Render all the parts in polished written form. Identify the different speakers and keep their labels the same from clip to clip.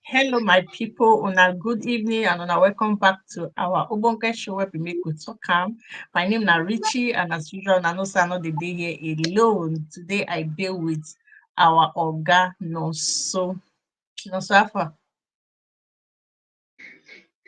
Speaker 1: Hello, my people. On a good evening and on a welcome back to our Obonke show where we make with talk am. My name is Richie, and as usual, I know say I no dey day here alone. Today I deal with our Oga Nonso. Nonso Alpha.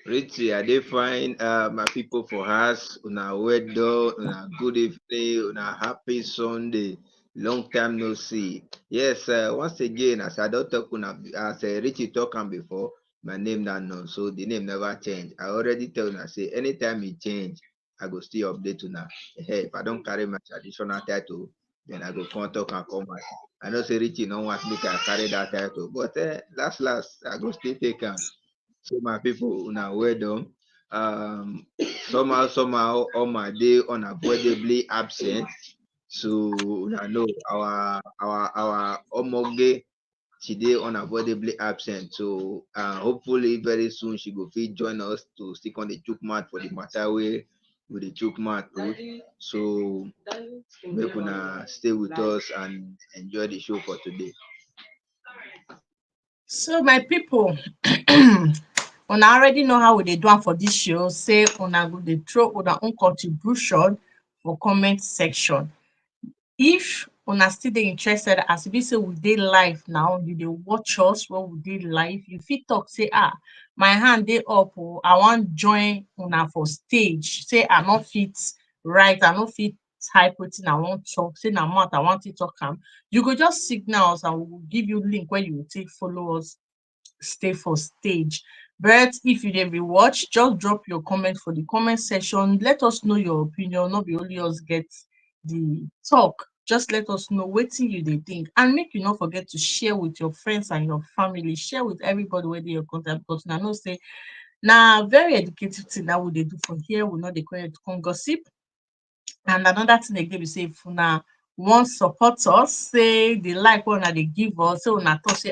Speaker 2: Richie, I dey find my people for us. Una well, una good evening, una happy Sunday. Long time no see. Yes, once again, as I don't talk una, as Richie talk am before, my name na known, so the name never change. I already tell una say anytime it change, I go still update una. Hey, if I don't carry my traditional title, then I go come talk and come back. I know say Richie no want make I carry that title, but last, I go still take am. So my people, una well done. Um, somehow, on my day unavoidably absent. So una know our omoge she dey unavoidably absent. So hopefully very soon she go fit join us to stick on the chook mouth for the matter way with the chook mouth. So make una stay with us and enjoy the show for today.
Speaker 1: So my people, una already know how we dey do am for this show. Say una go dey throw una own contribution for comment section. If una still dey interested, as e be say we dey live now, you dey watch us when we dey live, you fit talk say my hand dey up I wan join una for stage, say I no fit write, I no fit type wetin I wan talk, say na mouth I wan take talk am, you go just signal us and we go give you link wey you go take follow us stay for stage. But if you dey rewatch, just drop your comment for the comment section. Let us know your opinion. No be only us get the talk. Just let us know wetin you dey think. And make you not forget to share with your friends and your family. Share with everybody wey dey your contact, because una know say na very educative thing that we dey do for here. We no dey come gossip. And another thing again be say if una wan support us, say the like wey una dey give us, say una talk say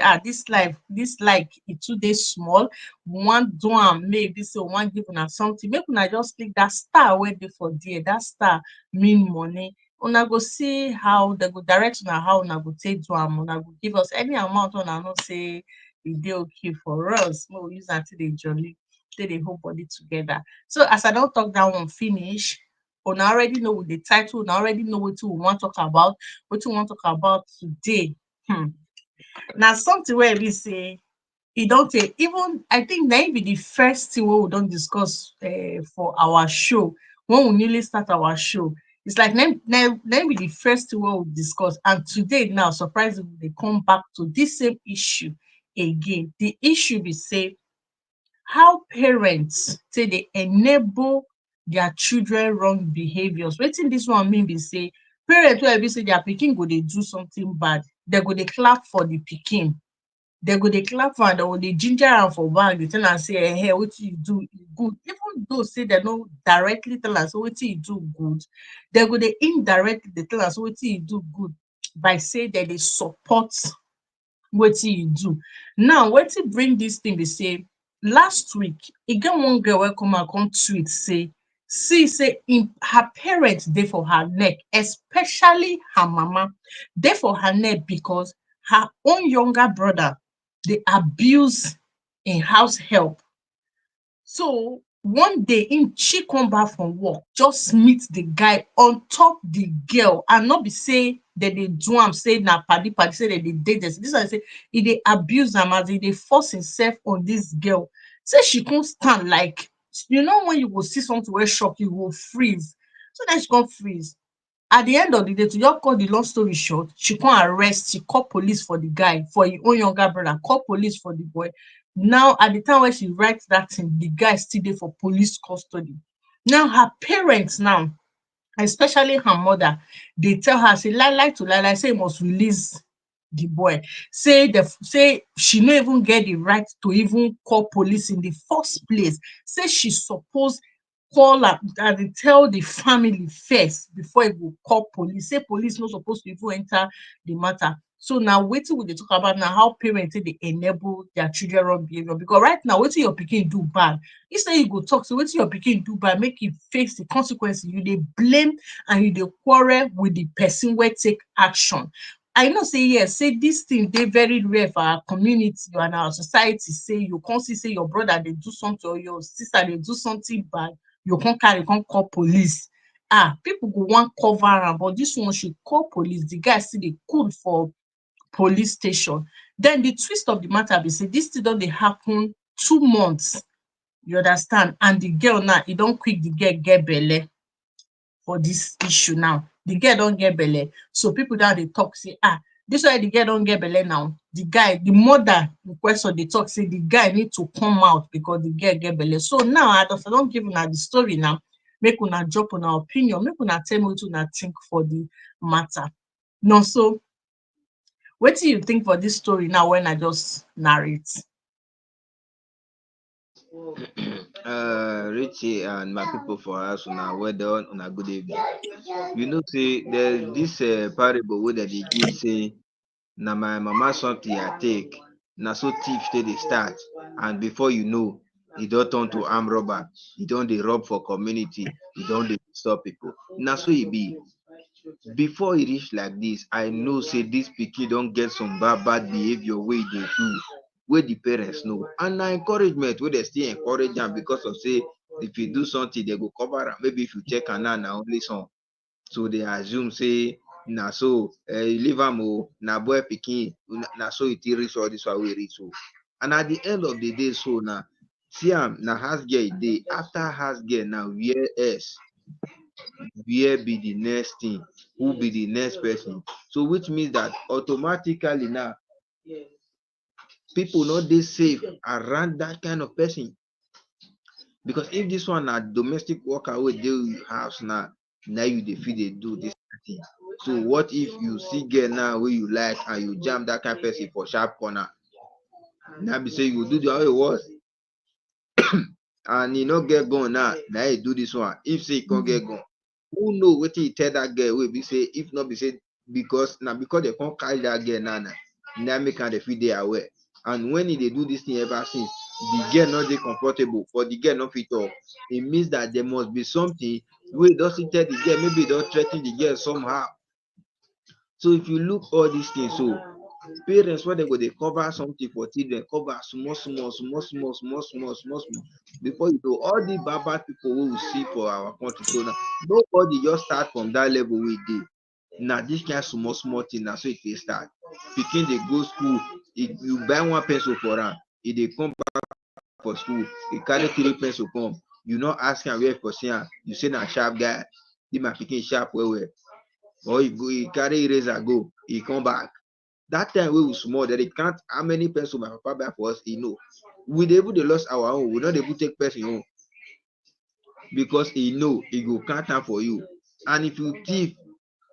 Speaker 1: this like e too dey small, we wan do am maybe say we wan give una something, make una just click that star wey dey for there. That star mean money. Una go see how they go direct una how una go take do am. Una go give us any amount wey una know say e dey okay for us. Make we use am take dey jolly, take dey hold body together. So as I don talk that one finish, una already know with the title, una already know wetin we wan talk about. Wetin we wan talk about today. Na something wey e be say e don take, even I think na im be the first thing wey we don discuss for our show when we newly start our show. It's like na im be the first thing wey we discuss, and today now surprisingly dey come back to this same issue again. The issue be say how parents take dey enable their children wrong behaviours. Wetin dis one mean be say parents wey e be say their pikin go dey do something bad, dem go dey clap for the pikin, dem go dey clap for am, dem go dey ginger am for back, dey tell am say wetin you do e good. Even though say dem no directly tell am say wetin you do good, dem go dey indirectly dey tell am say wetin you do good by say dem dey support wetin you do. Now wetin bring dis thing be say last week e get one girl wey come out come tweet say see say her parents dey for her neck, especially her mama dey for her neck, because her own younger brother dey abuse im house help. So one day she come back from work, just meet the guy on top the girl, and no be say dem dey do am say na padi padi, say dem dey date dem. Dis one say e dey abuse am, as e dey force himself on dis girl. Say she come stand like, you know when you go see something wey shock you, you go freeze. So then she come freeze. At the end of the day, to just cut the long story short, she come arrest, she call police for the guy, for im own younger brother, call police for the boy. Now at the time when she write that thing, the guy still dey for police custody. Now her parents now, especially her mother, dey tell her say lie to lie, say e must release the boy. Say she no even get the right to even call police in the first place. Say she suppose call and tell the family first before e go call police. Say police no suppose to even enter the matter. So now wetin we dey talk about na how parents take dey enable their children wrong behaviour. Because right now wetin your pikin do bad, instead you go talk say wetin your pikin do bad, make e face the consequences, you dey blame and you dey quarrel with the person wey take action. I know say yes, say this thing dey very rare for our community and our society. Say you come see say your brother dey do something or your sister dey do something bad, you come carry come call police. People go wan cover am, but this one she call police. The guy still dey cool for police station. Then the twist of the matter be say this thing don dey happen 2 months, you understand, and the girl now e don quick the girl get belle for this issue now. The girl don get belle. So people now dey talk say, this why the girl don get belle now. The mother in question dey talk say the guy need to come out because the girl get belle. So now I don give una the story now. Make una drop una opinion. Make una tell me wetin una think for the matter. No, so wetin you think for this story now when I just narrate?
Speaker 2: Richie and my people for us, una well done, una good evening. You know, say there's this parable where they give say, na my mama something I take, na so thief take dey start, and before you know, e don turn to armed robber, e don dey rob for community, e don dey disturb people. Na so e be. Before e reach like this, I know say this pikin don get some bad behavior wey e dey do, wey the parents know, and na encouragement wey dem still encourage am because of say if you do something dem go cover am. Maybe if you check am now na only son, so they assume say na so leave am o, na boy pikin, na so e take reach all this one wey e reach so. And at the end of the day, so na see am na house girl e dey. After house girl now, where else? Where be the next thing? Who be the next person? So which means that automatically now people no dey safe around that kind of person. Because if this one na domestic worker wey dey your house now, na you dey fit dey do this thing. So what if you see girl now wey you like and you jam that kind of person for sharp corner? Now be say you go do the way it was, and e no get gun now, na you do this one. If say e can't get gun, who know wetin e tell that girl wey be say if not be say because they can't carry that girl now make am dey fit dey aware. And when e dey do this thing ever since, the girl not dey comfortable, but the girl not fit talk. It means that there must be something wey doesn't tell the girl, maybe don't threaten the girl somehow. So if you look all these things, so parents when they go dey cover something for children, cover small before you know all the bad people wey we see for our country. So now nobody just start from that level we dey. Now this kind small thing na so it dey start. Pikin dey go school, if you buy one pencil for am, e dey come back for school, e carry 3 pencil come, you no ask am where for see am, you say na sharp guy, this my pikin sharp well well. Or he carry eraser go, he come back. That time wey we small, dem dey count how many pencil my papa buy for us, e know. We dey even dey lost our own, we no dey even take person own, because he know he go count am for you. And if you thief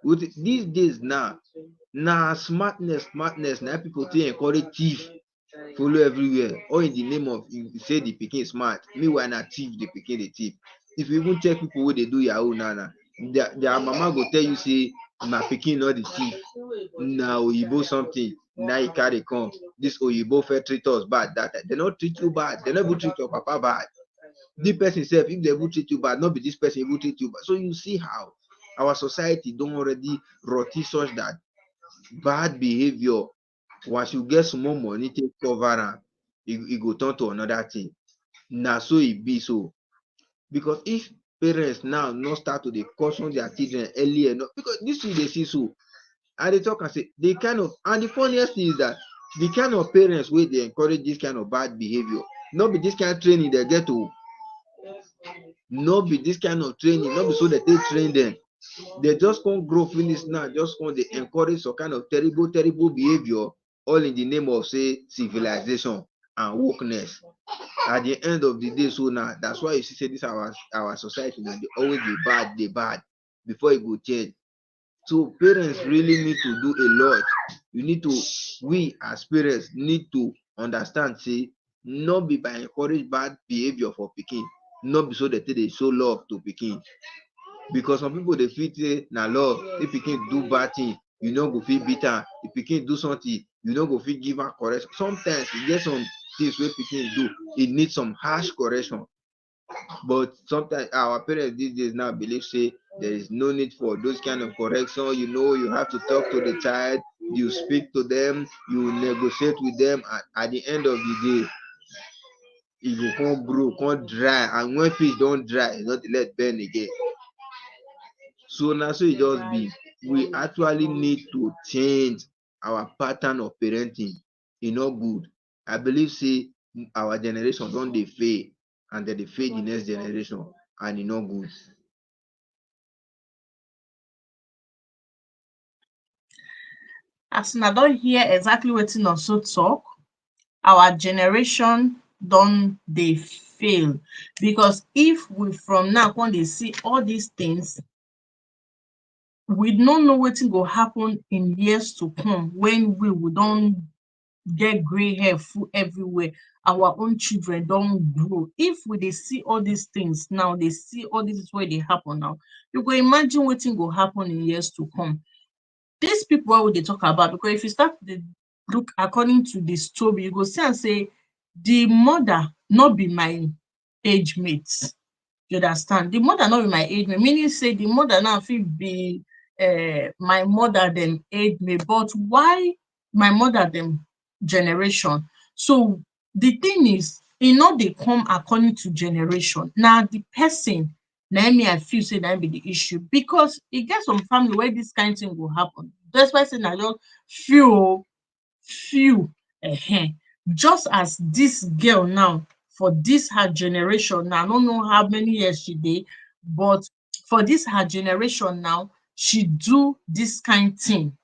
Speaker 2: with these days now, na smartness na people take encourage thief follow everywhere, all in the name of you say the pikin smart, meanwhile na thief the pikin dey thief. If you even check people wey dey do yahoo now, their mama go tell you say my pikin no dey thief, na oyibo something na e carry come. This oyibo fit treat us bad, that they no treat you bad, they no even treat your papa bad. The person sef, if they even treat you bad, not be this person even treat you bad. So you see how our society don already rot such that bad behavior, once you get small money take cover am, e go turn to another thing. Na so e be. So because if parents now no start to dey caution their children early enough, because this thing dey see so, and they talk and say the kind of, and the funniest thing is that the kind of parents wey dey encourage this kind of bad behavior, no be this kind of training they get to, no be this kind of training, no be so they take train them. They just can't grow finish now, just can't they encourage some kind of terrible behavior, all in the name of say civilization and wokeness. At the end of the day, so now that's why you see say this our society now, they always be bad before it go change. So parents really need to do a lot. You need to, we as parents need to understand, say, not be by encourage bad behavior for pikin, not be so that they show love to pikin. Because some people they feel say na love. If pikin do bad thing, you no go feel bitter. If pikin do something, you no go feel give her correction. Sometimes you get some things where pikin do, it needs some harsh correction. But sometimes our parents these days now believe say there is no need for those kind of correction. You have to talk to the child, you speak to them, you negotiate with them. At the end of the day, e go come grow, come dry, and when fish don dry, e no dey let bend again. So na so e
Speaker 1: You're
Speaker 2: just be.
Speaker 1: right.
Speaker 2: We actually need to change our pattern of parenting. E no good. I believe say our generation don dey fail, and dem dey fail the next generation, and e no good.
Speaker 1: As una don hear exactly wetin also talk, our generation don dey fail, because if we from now come dey see all these things, we no know wetin go happen in years to come when we don get grey hair full everywhere, our own children don grow. If we dey see all these things now, dey see all dis things wey dey happen now, you go imagine wetin go happen in years to come. Dis people wey we dey talk about, because if you start to dey look according to the story, you go see am say the mother no be my age mate. You understand? The mother no be my age mate, meaning say the mother now fit be my mother dem age mate, but why my mother dem generation? So the thing is, e no dey come according to generation. Na the person na im me I feel say na im be the issue, because e get some family where this kind thing go happen. Despite say na just few few, just as this girl now, for this her generation now, I no know how many years she dey, but for this her generation now, she do this kind thing.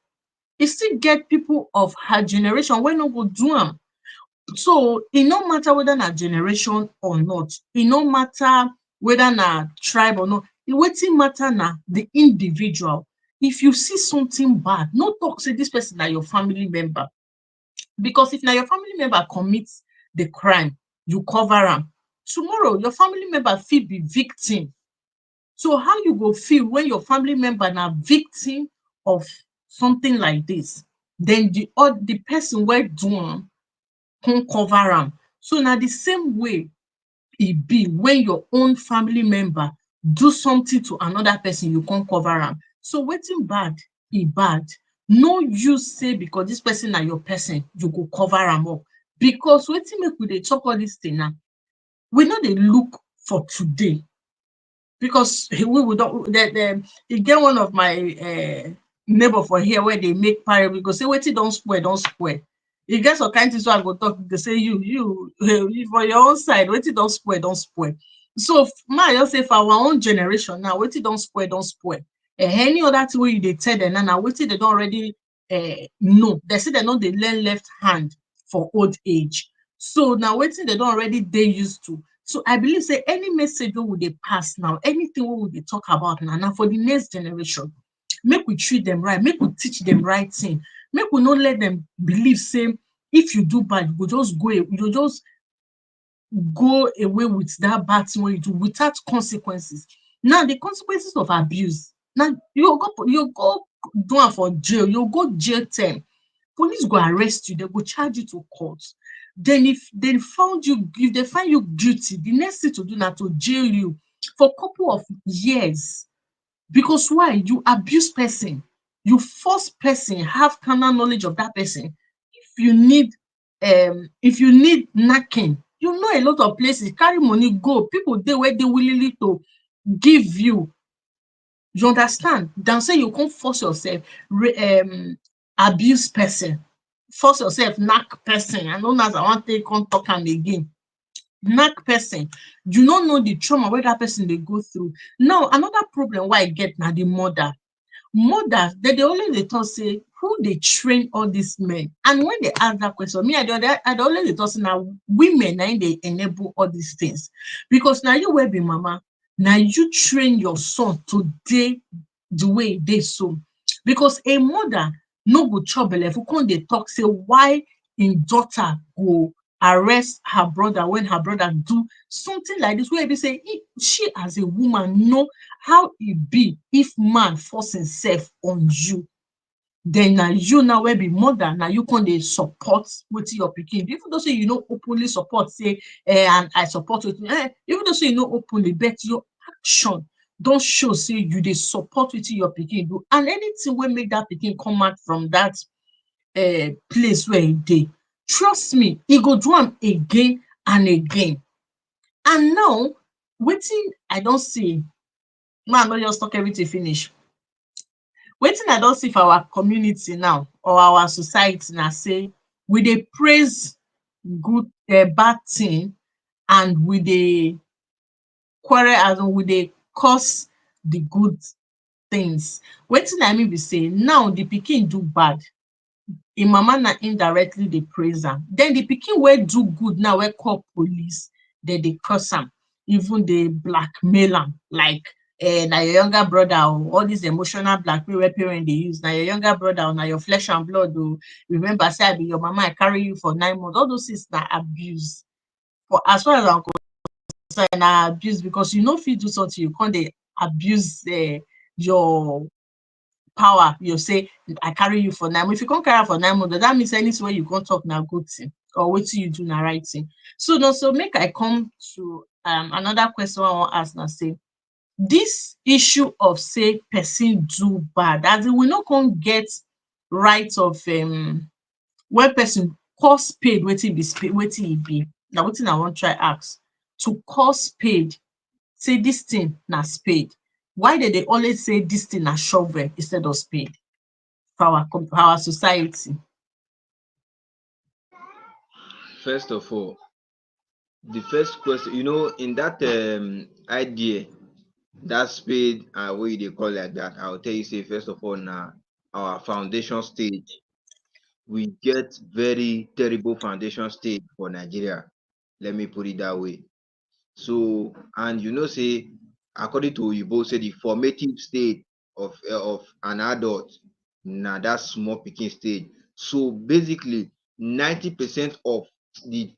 Speaker 1: E still get people of her generation wey no go do am. So e no matter whether na generation or not, e no matter whether na tribe or not, wetin matter na the individual. If you see something bad, no talk say this person na your family member, because if na your family member commit the crime, you cover am. Tomorrow your family member fit be victim. So how you go feel when your family member na victim of something like this, then the person wey do am come cover am? So na the same way e be when your own family member do something to another person, you come cover am. So wetin bad, e bad. No use say because this person na your person, you go cover am up. Because wetin make we dey talk all this thing now, we no dey look for today. Because we don e get one of my neighbor for here wey dey make parable. We go say wetin don spoil don spoil. E get some kind things wey I go talk, dey say you for your own side, wetin don spoil don spoil. So make I just say for our own generation now, wetin don spoil don spoil. Any other thing wey you dey tell dem now, na wetin dem don already know. Dem say dem no dey learn left hand for old age. So na wetin dem don already dey used to. So I believe say any message wey we dey pass now, anything wey we dey talk about now, na for the next generation. Make we treat them right, make we teach them right thing. Make we no let them believe say if you do bad, you go just go away with that bad thing wey you do without consequences. Now the consequences of abuse, now you go do am for jail, you go jail term. Police go arrest you, they go charge you to court. Then if they find you guilty, the next thing to do na to jail you for couple of years. Because why? You abuse person, you force person have carnal knowledge of that person. If you need knacking, you know a lot of places, carry money go, people dey wey dey willingly to give you. You understand? Than say you come force yourself abuse person, force yourself knack person. I no know as I wan take come talk am again. Knack person, you no know the trauma wey that person dey go through. Now another problem wey I get na the mother. Mothers, dem dey always dey talk say who dey train all these men? And when they ask that question, me I dey always dey talk say na women na im dey enable all these things. Because na you wey be mama, na you train your son to dey the way e dey so. Because a mother no go chop belleful come dey talk say why im daughter go arrest her brother when her brother do something like this, wey be say she as a woman know how e be if man force himself on you. then na you now wey be mother, na you come dey support wetin your pikin do. Even though say you no openly support say and I support wetin even though say you no openly, but your action don show say you dey support wetin your pikin do, and anything wey make dat pikin come out from dat place where e dey, trust me, e go do am again and again. And now wetin I don see, make I no just talk everything finish, wetin I don see for our community now or our society na say we dey praise good bad thing, and we dey quarrel, as in we dey curse the good things. Wetin I mean be say now the pikin do bad, im mama na indirectly dey praise am, then the pikin wey do good now wey call police, dem dey curse am, even dey blackmail am, like na your younger brother o, all this emotional blackmail wey parents dey use, na your younger brother o, na your flesh and blood o, remember say I be your mama, I carry you for 9 months. All those things na abuse. For as far as I'm concerned, na abuse, because you no fit do something you come dey abuse your power. You say I carry you for 9 months. If you come carry am for 9 months, that means anything wey you come talk na good thing, or wetin you do na right thing. So now, so make I come to another question I wan ask, na say this issue of say person do bad, as in we no come get right of when person call spade wetin be spade, wetin e be, na wetin I wan try ask. To call spade, say this thing na spade, why dem dey always say this thing na shovel instead of spade for our society?
Speaker 2: First of all, the first question, in that idea, that spade what you dey call like that, I will tell you say first of all na our foundation stage. We get very terrible foundation stage for Nigeria. Let me put it that way. So, and say, according to Oyibo, say the formative state of an adult na that small pikin stage. So basically, 90% of the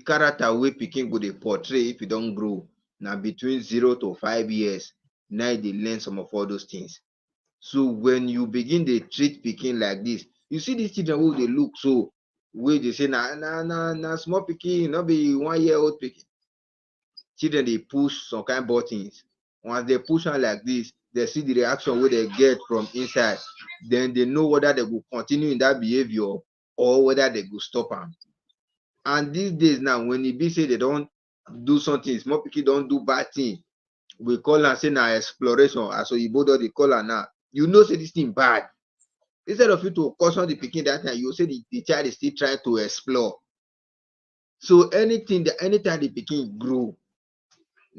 Speaker 2: character wey pikin go dey portray if e don grow na between 0 to 5 years. Now e dey learn some of all those things. So when you begin dey treat pikin like this, you see these children wey dey look so, wey dey say na small pikin, no be 1 year old pikin. Children dey push some kind buttons. Once they push am like this, they see the reaction wey they get from inside, then they know whether they go continue in that behavior or whether they go stop am. And these days now, when e be say they don do something, small pikin don do bad thing, we call am say na exploration, as Oyibo don dey call am now. You know say this thing bad. Instead of you to caution the pikin that time, you say the child is still trying to explore. So anytime the pikin grow,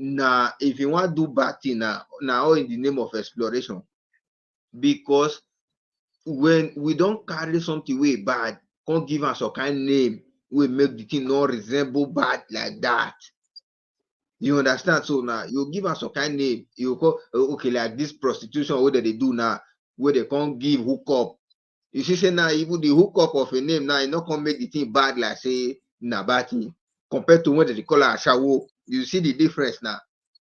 Speaker 2: na if you wan do bad thing, na all in the name of exploration. Because when we don carry something wey bad, come give am some kind name wey make the thing no resemble bad like that. You understand? So now you give am some kind name, you call okay, like this prostitution wey dem dey do now, wey they come give hookup. You see say now even the hookup of a name now, e no come make the thing bad like say na bad thing, compared to when they call am ashawo. You see the difference now.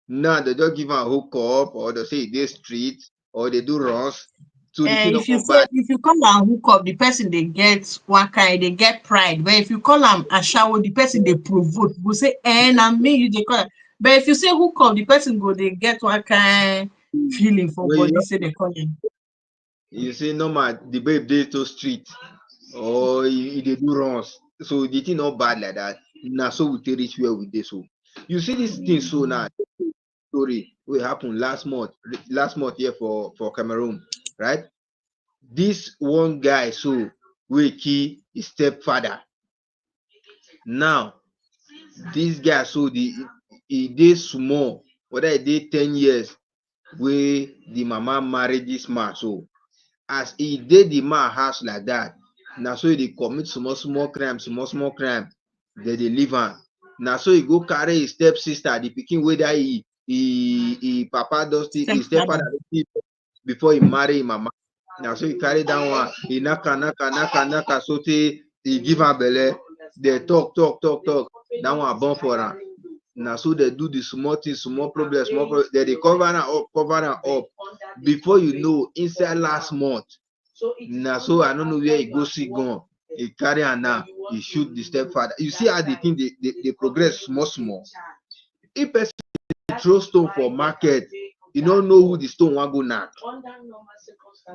Speaker 2: Now they just give am hookup, or they say e dey street, or they do runs, so the thing no
Speaker 1: If you
Speaker 2: come
Speaker 1: say,
Speaker 2: bad.
Speaker 1: if you call am hookup, the person dey get one kind, dey get pride. But if you call am ashawo, the person dey provoke, go say na me you dey call am. But if you say hookup, the person go dey get one kind feeling for
Speaker 2: When
Speaker 1: body, say they call him.
Speaker 2: you say normal, the babe dey to street, or e dey do runs, so the thing not bad like that. Now so we take reach where we dey. So you see this thing, so now story wey happen last month here for Cameroon, right? This one guy so wey kill his stepfather. Now this guy so e dey small, whether e dey 10 years wey the mama marry this man. So as e dey the man house like that, na so e dey commit small crime, dem dey leave am. Na so e go carry his stepsister, the pikin wey die, e papa don still, his stepfather don still before he marry him mama. Na so he carry that one, he knack am so tey he give am belle. They talk, that one born for am. Na so they do the small thing, small problem, they dey cover am up. Before you know, inside last month, Now, so I don't know where he go see gun. He carry her now. He shoot the stepfather. You see how the thing they progress small small. If person throw stone for market, you don't know who the stone want go knack.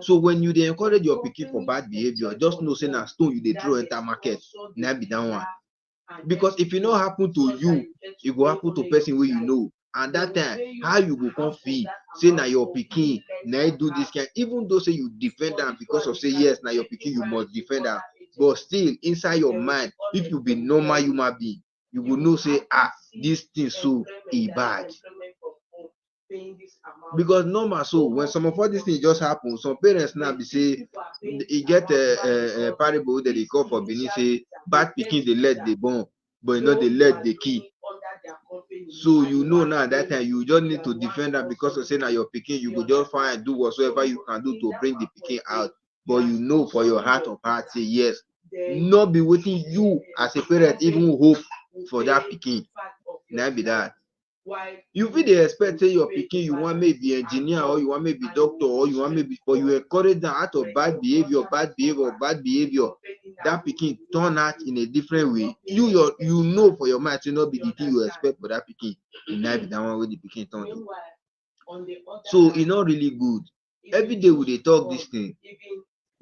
Speaker 2: So when you dey encourage your pikin for bad behavior, just know say na stone you dey throw enter market. Na be that one. Because if it not happen to you, it go happen to person wey you know. And that time, how you go come feel? Say na your pikin, na he do this kind. Even though say you defend am because of say yes, na your pikin, you must defend am. But still, inside your mind, if you be normal human being, you go know say this thing so e bad. Because normal, so when some of all these things just happen, some parents now be say e get a parable that they call for Benin say bad pikin dey let dey born, but you know they let dey kill. So you know now that time you just need to defend am because of say na your pikin, you go just find and do whatsoever you can do to bring the pikin out. But you know for your heart of heart say yes, not be wetin you as a parent even hope for that pikin. Na be that. You fit dey expect say your pikin you want make be engineer or you want make be doctor or you want make be, but you encourage them out of bad behavior, that pikin turn out in a different way. You know for your mind say no be the thing you expect for that pikin, e na be that one wey the pikin turn to. So e not really good. Every day we dey talk this thing.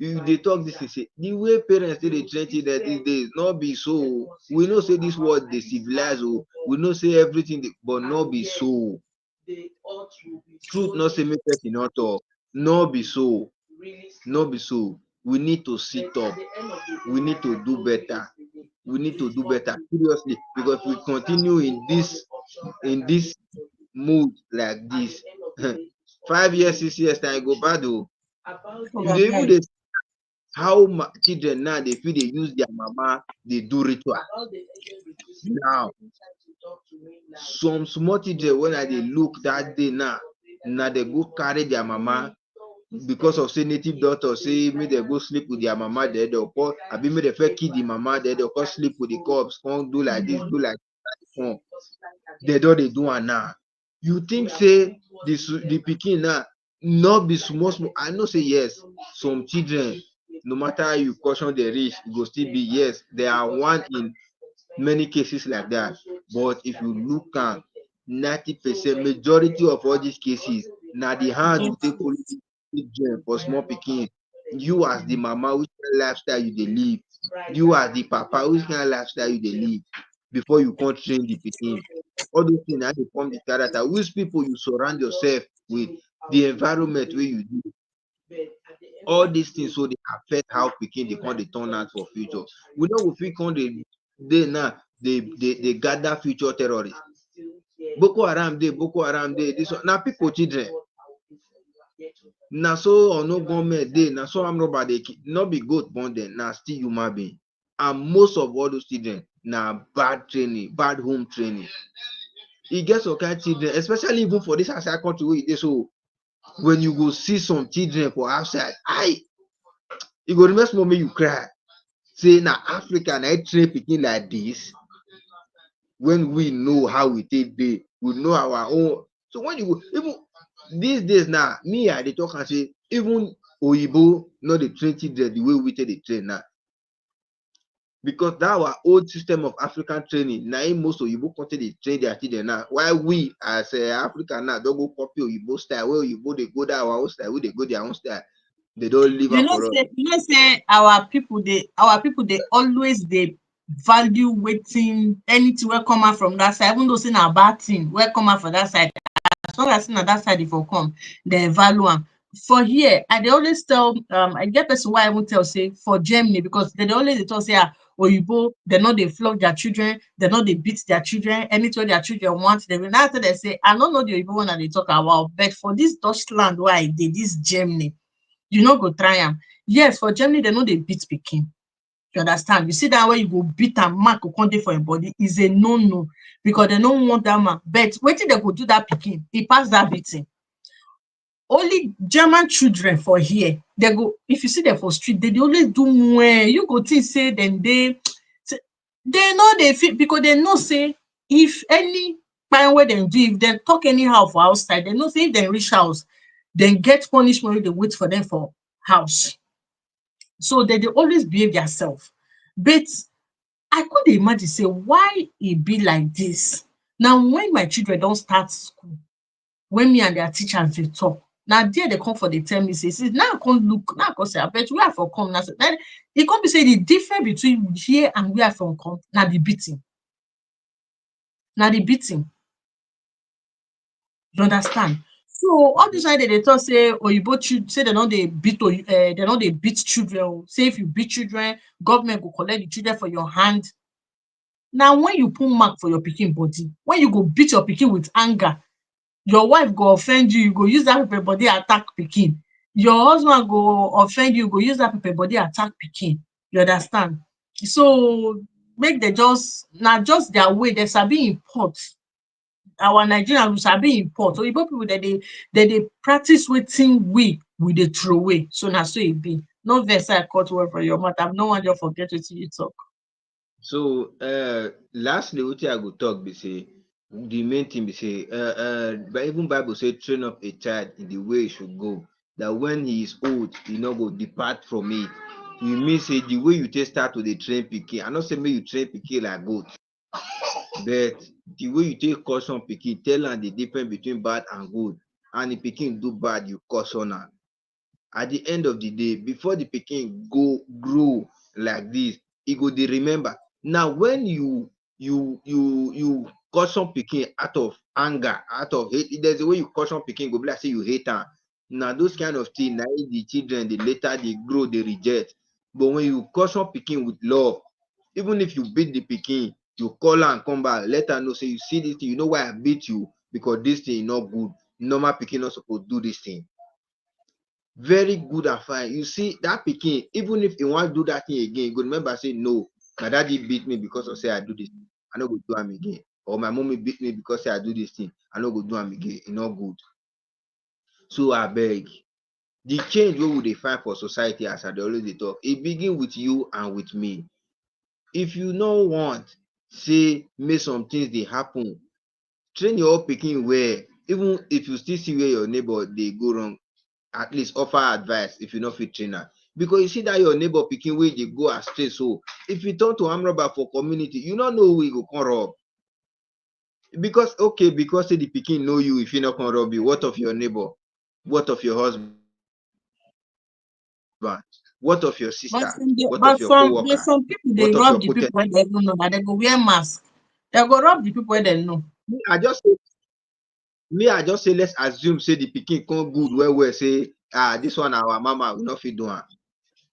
Speaker 2: You dey talk this thing say the way parents dey train children these days no be so. We know say this world dey civilize o. We know say everything dey, but no be so. Truth not say make person not talk. No be so. No be so. We need to sit up. We need to do better. We need to do better seriously, because we continue in this mood like this. 5 years, 6 years time go bad o. You dey even dey how children now dey feel dey use their mama dey do ritual. Now some small children when I dey look that day now, na dey go carry their mama because of say native doctor say make dem go sleep with their mama there, they'll call abi make dem first kill the mama there, they'll come sleep with the corpse, come do like this, do like that. They don dey do am now. You think say the pikin now not be small small? I know say yes, some children no matter how you caution the reach, e go still be yes. There are one in many cases like that. But if you look at 90%, majority of all these cases, na the hand you take follow children for small pikin. You as the mama, which kind of lifestyle you dey live? You as the papa, which kind of lifestyle you dey live before you come train the pikin? All those things na dey form the character. Which people you surround yourself with, the environment where you do. All these things so they affect how pikin dey come dey turn out for future. We know we fit come dey now they gather future terrorists. Boko Haram dey. This one na people children. Na so or no government dey. Na so armed robber dey not be goat born dem. Na still human being. And most of all those children na bad training, bad home training. E get some kind children, especially even for this outside country wey e dey so. When you go see some children for outside, e go remain small make you cry. Say na Africa na train pikin like this. When we know how we take dey, we know our own. So when you go, even these days now, me I dey talk and say even Oyibo no dey train children the way we take dey train now. Because that our old system of African training, na im most Oyibo country dey train their children now. While we as Africa now don go copy Oyibo style, where Oyibo dey go that our own style, we dey go their own style. They don't leave am for us.
Speaker 1: You know say our people they always they value waiting anything will come out from that side, even though say na bad thing will come out from that side. As long as na that side if come, they value am. For here, I they always tell I get person why I won't tell say for Germany, because they always tell say Oyibo, they know they flog their children, they know they beat their children, anything their children want. They will not they say, I don't know the Oyibo one that they talk about, but for this Deutschland why I did this Germany, you no go try am. Yes, for Germany, they know they beat pikin. You understand? You see that way you go beat and mark go come dey for your body is a no-no, because they don't want that man. But wetin they go do that pikin, he pass that beating. Only German children for here, they go, if you see them for street, they always do well. You go think say then they know they feel, because they know say if any time where them do, if they talk anyhow for outside, they know say if they reach house, then get punishment, they wait for them for house. So they always behave themselves. But I could imagine say why e be like this. Now when my children don't start school, when me and their teachers dey talk, na there they come for dey tell me say see now I come look, now I come say abeg where I for come now, then e come be say the difference between here and where I from come na the beating, na the beating. You understand? So all dis one dem dey talk say oyibo say dem no dey beat dem no dey beat children oo, say if you beat children government go collect the children for your hand. Na when you put mark for your pikin body, when you go beat your pikin with anger, your wife go offend you, you go use dat pepper body attack pikin. Your husband go offend you, you go use dat pepper body attack pikin. You understand? So make dem just na just their way, dem sabi import. Our Nigerian we sabi import. Oyibo pipu dem dey practice wetin we dey throway. So na so e be. No vex sey I cut word for your mouth, I no wan just forget wetin you talk.
Speaker 2: So lastly, wetin I go talk be say the main thing be say but even Bible say train up a child in the way he should go, that when he is old, he no go depart from it. E mean say the way you take start to dey train pikin, I no say make you train pikin like goat, but the way you take caution pikin, tell am the difference between bad and good, and if pikin do bad, you caution am. At the end of the day, before the pikin go grow like this, e go dey remember. Now when you caution pikin out of anger, out of hate, there's a way you caution pikin go be like say you hate am. Na those kind of thing na the children dey later dey grow dey reject. But when you caution pikin with love, even if you beat the pikin, you call am come back, let am know say you see this thing, you know why I beat you, because this thing no good. Normal pikin no suppose do this thing. Very good and fine. You see that pikin, even if he wan do that thing again, he go remember say no, my daddy beat me because of say I do this thing, I no go do am again. Or my mommy beat me because say I do this thing, I no go do am again. E no good. So abeg, the change wey we dey find for society, as I dey always dey talk, e begin with you and with me. If you no want say make some things dey happen, train your pikin well. Even if you still see where your neighbor dey go wrong, at least offer advice if you no fit train am. Because you see that your neighbor pikin wey dey go astray, so if you turn to armed robber for community, you no know who e go come rob. Because okay, because say the pikin know you, if he no come rob you, what of your neighbor? What of your husband? What of your sister? What of your
Speaker 1: But
Speaker 2: co-worker?
Speaker 1: some people dey
Speaker 2: What of
Speaker 1: rob
Speaker 2: your
Speaker 1: the people
Speaker 2: potent?
Speaker 1: wey dem even know, na dem go wear mask. Dem go rob the people wey dem know.
Speaker 2: Me, I just say let's assume say the pikin come good well, say this one our mama, we no fit do am.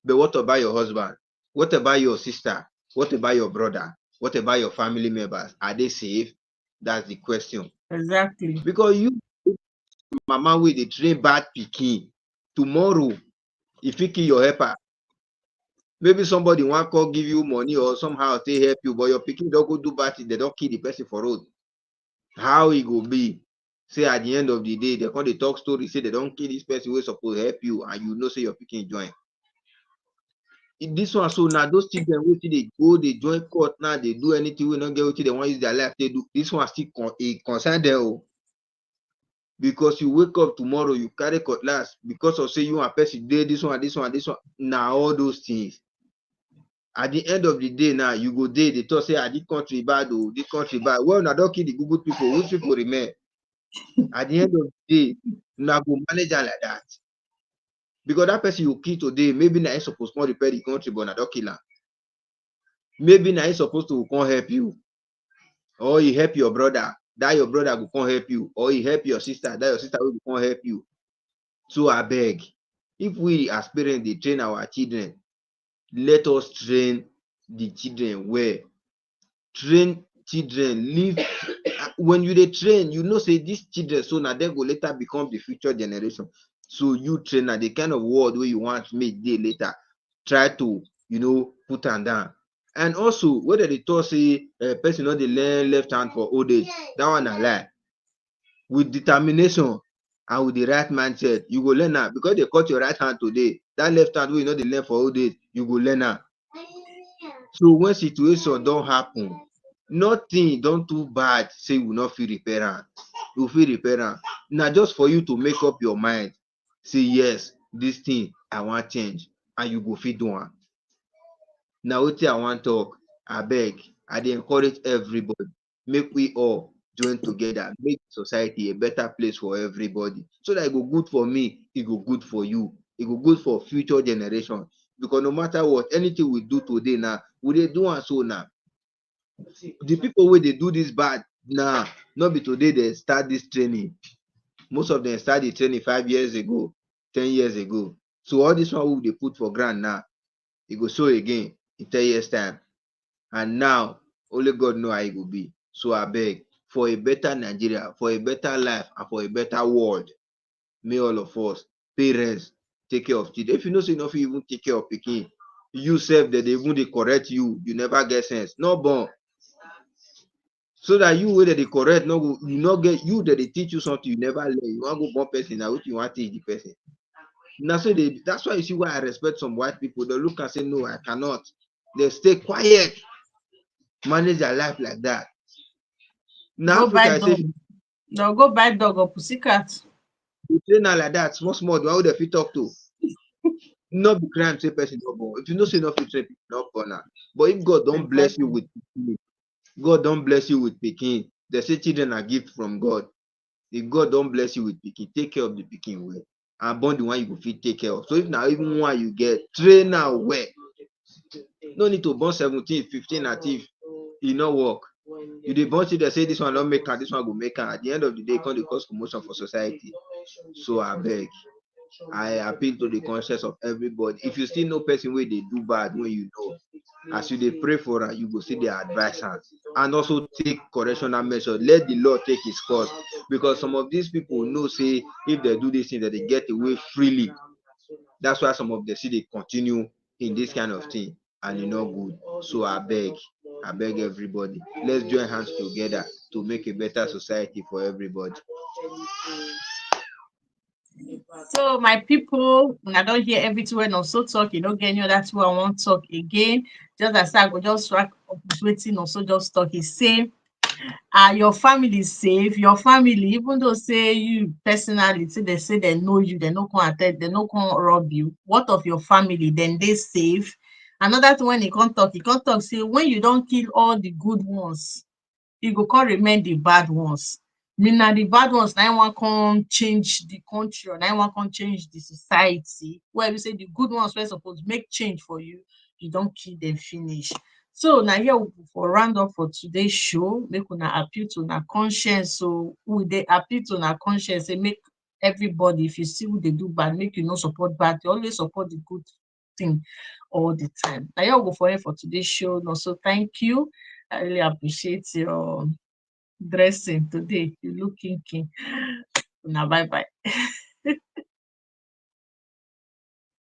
Speaker 2: But what about your husband? What about your sister? What about your brother? What about your family members? Are they safe? That's the question.
Speaker 1: Exactly.
Speaker 2: Because you mama wey dey train bad pikin, tomorrow e fit kill your helper. Maybe somebody wan call give you money or somehow take help you, but your pikin don go do bad thing, they don kill the person for road. How e go be? Say at the end of the day, they come dey talk story, say they don kill this person wey suppose help you, and you know say your pikin join. This one, so na those children wey still dey go dey join court now, dey do anything wey no get wetin they wan use their life take do. This one still concern them o. Because you wake up tomorrow, you carry cutlass because of say you and person dey this one. Na all those things. At the end of the day now, you go dey talk say this country bad o, this country bad. Well, una don kill the good people, which people remain? At the end of the day, una go manage am like that. Because that person you kill today, maybe na him suppose come repair the country, but na don kill am. Maybe na him supposed to come help you, or he help your brother, that your brother go come help you, or he help your sister, that your sister will come help you. So abeg, if we as parents dey train our children, let us train the children well. Train children, live. When you dey train, you know say these children, so na dem go later become the future generation. So you train na the kind of world wey you want make dey later. Try to put am down. And also, when dem dey talk say person no dey learn left hand for old age, that one na lie. With determination and with the right mindset, you go learn am. Because they cut your right hand today, that left hand wey you no dey learn for old age, you go learn am. So when situation don happen, nothing don too bad say we no fit repair am. You fit repair am. Na just for you to make up your mind, say yes, this thing I wan change. and you go fit do am. Na wetin I wan talk. Abeg, I dey encourage everybody make we all join together, make society a better place for everybody, so dat e go good for me, e go good for you, e go good for future generation. Because no matter what, anything we do today now, we dey do am so now. The people wey dey do this bad now, no be today dey start this training. Most of them start the training 5 years ago, 10 years ago. So all this one wey we dey put for ground now, e go show again in 10 years time. And now only God know how e go be. So abeg, for a better Nigeria, for a better life, and for a better world, may all of us, parents, take care of children. If you know say you no fit even take care of pikin, you sef dem dey even dey correct you, you never get sense, no born. So that you wey dem dey correct no go, you no get, you dem dey teach you something you never learn, you wan go born person, na wetin you wan teach the person. Na so dey, that's why you see why I respect some white people. They look and say no, I cannot. They stay quiet, manage their life like that. Na
Speaker 1: Go buy
Speaker 2: Africa I say, if
Speaker 1: dog. No, go buy dog or pussycat.
Speaker 2: you train am like that, small small, the one wey dem fit talk to. No be crime say person no born. If you know say you no fit train people, no born am. But if God don bless you
Speaker 1: Exactly.
Speaker 2: with pikin, God don bless you with pikin. They say children are gift from God. If God don bless you with pikin, take care of the pikin well, and born the one you go fit take care of. So if na even one you get, train am well. No need to born 17, 15 at if e no work. You dey born children say this one no make am, this one go make am. At the end of the day, e come dey cause commotion for society. So abeg, I appeal to the conscience of everybody. If you still know person wey dey do bad wey you know, as you dey pray for am, you go still dey advise am, and also take correctional measures. Let the law take its course, because some of these people know say if they do this thing, that they get away freely. That's why some of them still dey continue in this kind of thing, and e no good. So abeg everybody, let's join hands together to make a better society for everybody.
Speaker 1: So my people, when I don't hear everything when also talk, you don't get any other two I won't talk again. Just as I go just rack up with waiting also just talk. He say your family is safe. Your family, even though say you personally say they know you, they no come attack, they no come rob you. What of your family? Then they safe. Another thing when he can't talk, say when you don't kill all the good ones, e go come remain the bad ones. Mean na the bad ones na im wan come change the country, or na im wan come change the society. Where we say the good ones wey suppose make change for you, you don kill them finish. So na here we go for round up for today's show. Make una appeal to una conscience. So we dey appeal to una conscience say make everybody, if you see who dey do bad, make you no support bad. You always support the good thing all the time. Na here we go for here for today's show. No, so thank you. I really appreciate your dressing today. You look kinky. Now, bye bye.